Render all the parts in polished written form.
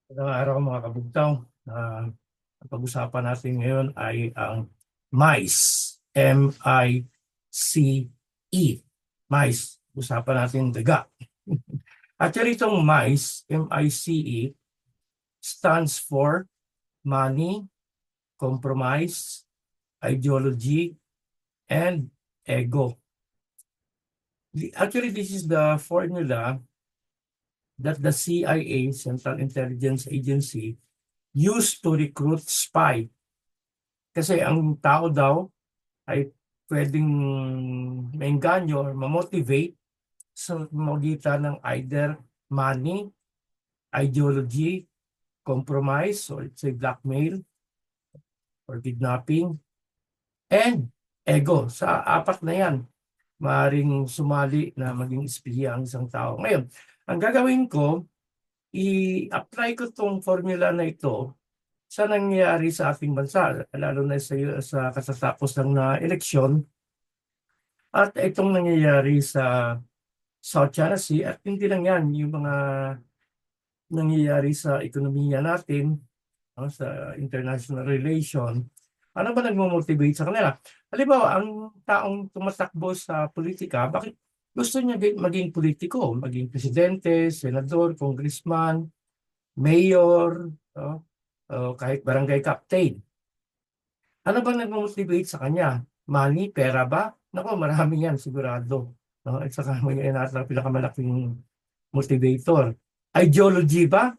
Magandang araw mga kabugtaw. Ang pag-usapan natin ngayon ay ang MICE. M-I-C-E. MICE. Usapan natin daga. Actually, itong MICE, M-I-C-E, stands for Money, Compromise, Ideology, and Ego. Actually, this is the formula that the CIA, Central Intelligence Agency, used to recruit spy. Kasi ang tao daw ay pwedeng maengganyo or ma-motivate sa magitan ng either money, ideology, compromise, or let's say blackmail, or kidnapping, and ego. Sa apat na yan, maaaring sumali na maging espiya ang isang tao. Ngayon, ang gagawin ko, i-apply ko tong formula na ito sa nangyayari sa ating bansa, lalo na sa katatapos ng na eleksyon at itong nangyayari sa South China Sea at hindi lang yan, yung mga nangyayari sa ekonomiya natin, no, sa international relation. Ano ba nagmo-motivate sa kanila? Halimbawa, ang taong tumatakbo sa politika, bakit gusto niya maging politiko, maging presidente, senador, congressman, mayor, no, o kahit barangay captain? Ano bang nagmo-motivate sa kanya? Money, pera ba? Naku, marami yan sigurado. No? At saka yan ang pinakamalaking motivator. Ideology ba?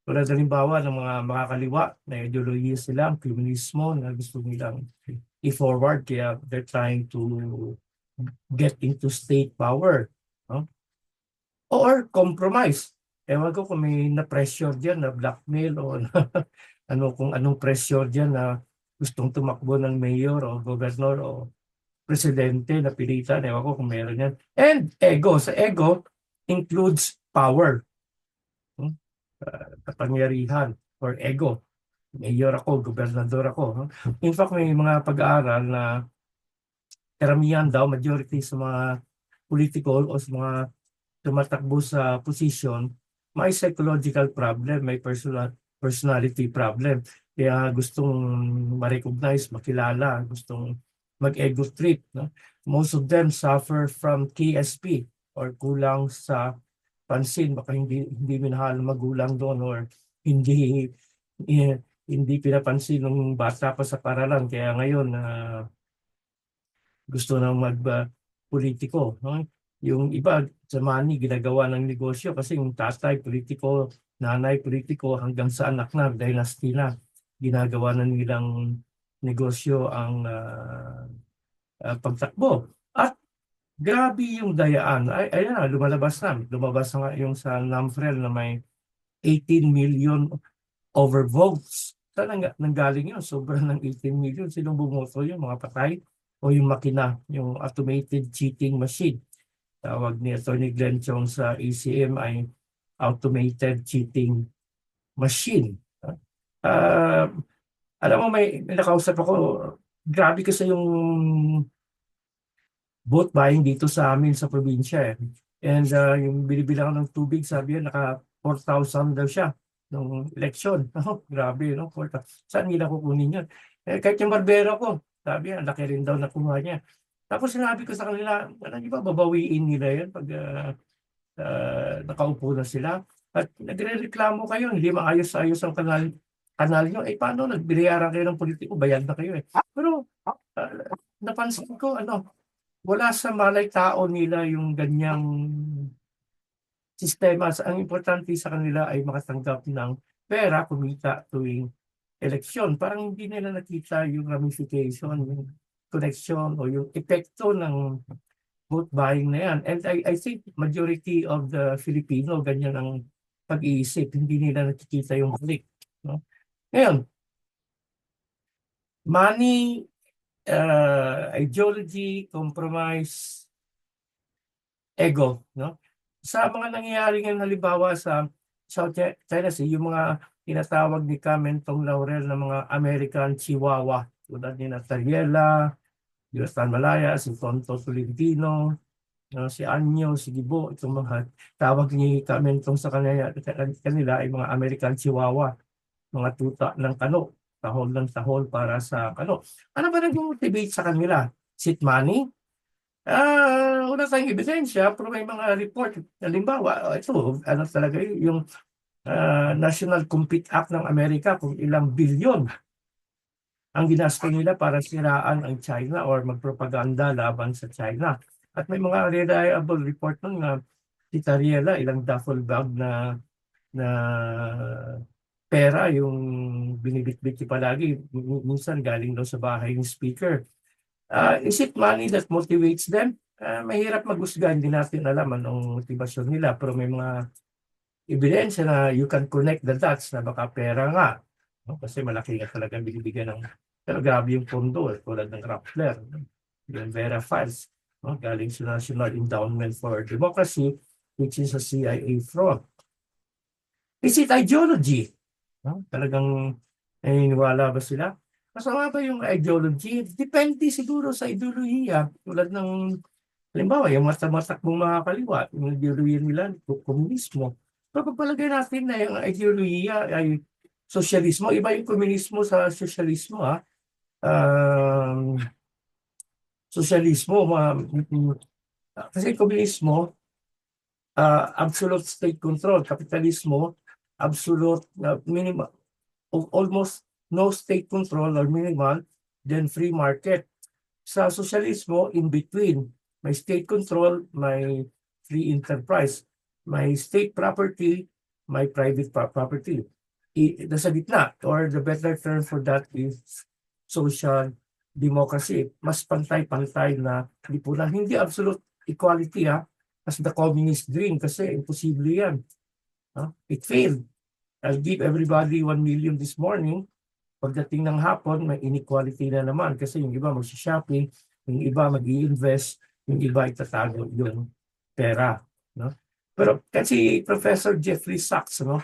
Tulad halimbawa ng mga makakaliwa na ideology sila, ang komunismo na gusto nilang i-forward kaya they're trying to get into state power. No? Or compromise. Ewan ko kung may na-pressure dyan na blackmail o ano, kung anong pressure dyan na gustong tumakbo ng mayor o gobernador o presidente na pilitan. Ewan ko kung meron yan. And ego. Sa ego includes power. Hmm? Kapangyarihan or ego. Mayor ako, gobernador ako. In fact, may mga pag-aaral na karamihan daw, majority sa mga political o sa mga tumatakbo sa position, may psychological problem, may personality problem. Kaya gustong ma-recognize, makilala, gustong mag-ego trip. No? Most of them suffer from KSP or kulang sa pansin. Baka hindi minahal ng magulang doon or hindi eh, hindi pinapansin ng bata pa sa paralan. Kaya ngayon, gusto nang mag-politiko. No? Yung iba sa money, ginagawa ng negosyo kasi yung tatay, politiko, nanay, politiko, hanggang sa anak na, dynasty na, ginagawa na nilang negosyo ang pagtakbo. At grabe yung dayaan. Ayan na, lumalabas na. Lumabas na nga yung sa NAMFREL na may 18 million overvotes. Saan nanggaling yun? Sobrang ng 18 million. Sinong bumoto yun? Mga patay? O yung makina, yung automated cheating machine? Tawag ni Atty. Glenn Chong sa ACM ay automated cheating machine. Uh, Alam mo, may nakausap ako, grabe kasi yung vote buying dito sa amin sa probinsya eh. And yung binibilang ko ng tubig, sabi niya, naka 4,000 daw siya nung election. Oh, grabe, no? 4,000. Saan nila kukunin yun? Eh, kahit yung barbero ko, sabi niya, laki rin daw nakuha niya. Tapos sinabi ko sa kanila, ano, di ba babawiin nila yan pag nakaupo na sila? At nagre-reklamo kayo, hindi maayos-ayos ang kanal nyo. Eh, paano nagbiliyaran kayo ng politiko? Bayad na kayo eh. Pero napansin ko, ano, wala sa malay tao nila yung ganyang sistema. Ang importante sa kanila ay makatanggap ng pera, kumita tuwing eleksyon. Parang hindi nila nakita yung ramification, yung connection o yung epekto ng vote buying na yan. And I think majority of the Filipino ganyan ang pag-iisip. Hindi nila nakikita yung balik. No? Ngayon, money, ideology, compromise, ego, no? Sa mga nangyayari ngayon halimbawa sa South China Sea, yung mga tinatawag ni Camentong Laurel na mga American Chihuahua, tulad ni Nataliela, Jonathan Malaya, si Tonto Tolentino, si Anyo, si Gibo, itong mga tawag ni Kamentong sa kanila ay mga American Chihuahua, mga tuta ng kano, tahol ng tahol para sa kano. Ano ba nag-motivate sa kanila? Is it money? Wala tayong ebidensya, pero may mga report. Halimbawa, ito, ano talaga yung National Compete Act ng Amerika, kung ilang bilyon ang ginasto nila para siraan ang China or magpropaganda laban sa China. At may mga reliable report nun na si Tariela, ilang duffel bag na pera yung binibitbit niya palagi. Minsan galing daw sa bahay ng speaker. Is it money that motivates them? Mahirap maghusga, hindi natin alam anong motivasyon nila. Pero may mga ebidensya na you can connect the dots na baka pera nga. No? Kasi malaki nga talaga binibigyan ng, pero grabe yung pondo, tulad ng Rappler, yung Vera Files, no? Galing sa National Endowment for Democracy, which is a CIA fraud. Is it ideology? No? Talagang naniniwala ba sila? Masama ba yung ideology? Depende siguro sa ideolohiya. Tulad ng, halimbawa, yung matakbong mga kaliwa, yung ideolohiya nila, komunismo. Pero pagpalagay natin na yung ideolohiya ay sosyalismo, iba yung komunismo sa sosyalismo. Um, Sosyalismo, kasi komunismo, absolute state control. Kapitalismo, absolute, minimal, almost no state control or minimal, then free market. Sa sosyalismo, in between. May state control, may free enterprise. May state property, may private property. Nasa gitna, or the better term for that is social democracy. Mas pantay-pantay na lipunan. Hindi absolute equality as the communist dream, kasi imposible yan. It failed. I'll give everybody 1 million this morning. Pagdating ng hapon, may inequality na naman kasi yung iba mag-shopping, yung iba mag-i-invest, yung iba itatago yung pera. No? Pero kasi Professor Jeffrey Sachs, no,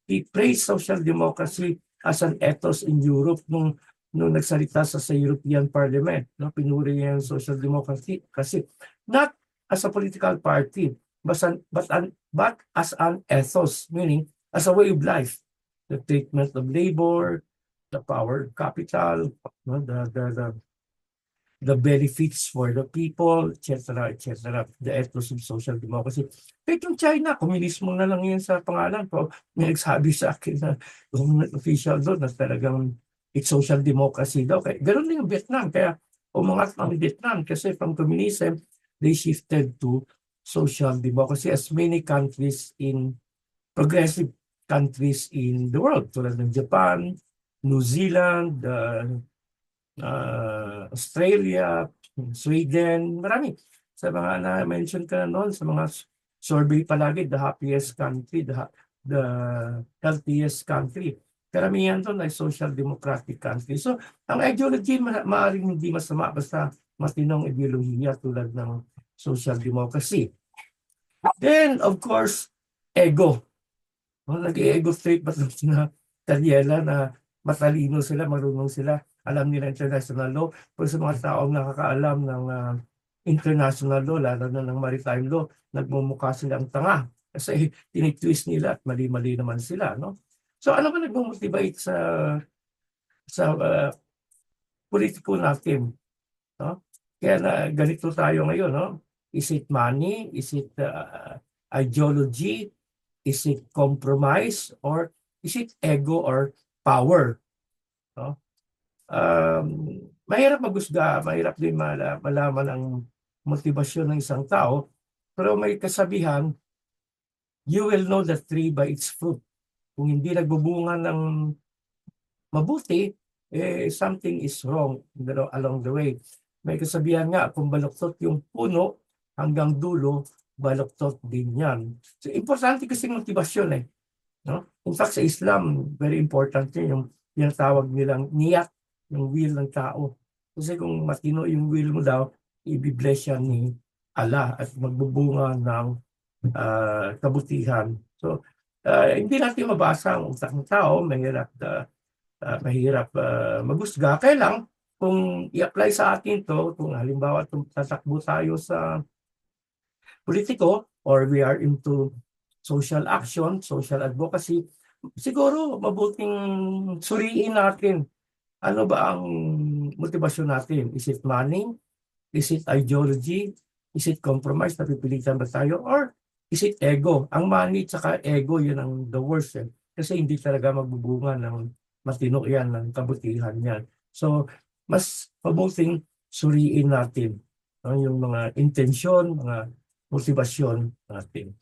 he praised social democracy as an ethos in Europe nung nagsalita sa European Parliament. No? Pinuri niya yung social democracy kasi not as a political party, but as an ethos, meaning as a way of life. The treatment of labor, the power of capital, no, the benefits for the people, etc., etc., the ethos of social democracy. Kahit yung China, komunismo na lang yan sa pangalan ko. May nagsabi sa akin na government official doon na talagang it's social democracy daw. Kaya, ganun din yung Vietnam. Kaya umangat ang Vietnam kasi from communism, they shifted to social democracy as many countries in progressive countries in the world, tulad ng Japan, New Zealand, Australia, Sweden, marami. Sa mga na-mention ka na noon, sa mga survey palagi, the happiest country, the healthiest country. Karamihan doon ay social democratic country. So, ang ideology maaaring hindi masama basta matinong ideolohiya tulad ng social democracy. Then, of course, ego. Nag-ego state ba na Tariela na matalino sila, marunong sila, alam nila international law. Pero sa mga taong nakakaalam ng international law, lalo na ng maritime law, nagmumukha silang tanga. Kasi tinitwist nila at mali-mali naman sila. No? So ano ba nagmumotivate sa politiko natin? No? Kaya na ganito tayo ngayon. No? Is it money? Is it ideology? Is it compromise? Or is it ego or power? No? Mahirap maghusga, mahirap din malaman ang motivasyon ng isang tao, pero may kasabihan, you will know the tree by its fruit. Kung hindi nagbubunga ng mabuti, something is wrong along the way. May kasabihan nga, kung baluktot yung puno, hanggang dulo, baluktot din yan. So, importante kasi motivasyon No? In fact, sa Islam, very important yung tawag nilang niyat, yung will ng tao. Kasi kung matino yung will mo daw, i-bless yan ni Allah at magbubunga ng kabutihan. So, hindi natin mabasa ang utak ng tao, mahirap maghusga. Kaya lang, kung i-apply sa atin to, kung halimbawa tatakbo tayo sa politiko or we are into social action, social advocacy, siguro mabuting suriin natin ano ba ang motibasyon natin. Is it money? Is it ideology? Is it compromise? Napipilitan ba tayo? Or is it ego? Ang money at ego, yun ang the worst. Kasi hindi talaga magbubunga ng matino yan, ng kabutihan yan. So, mas mabuting suriin natin yung mga intensyon, mga motibasyon natin.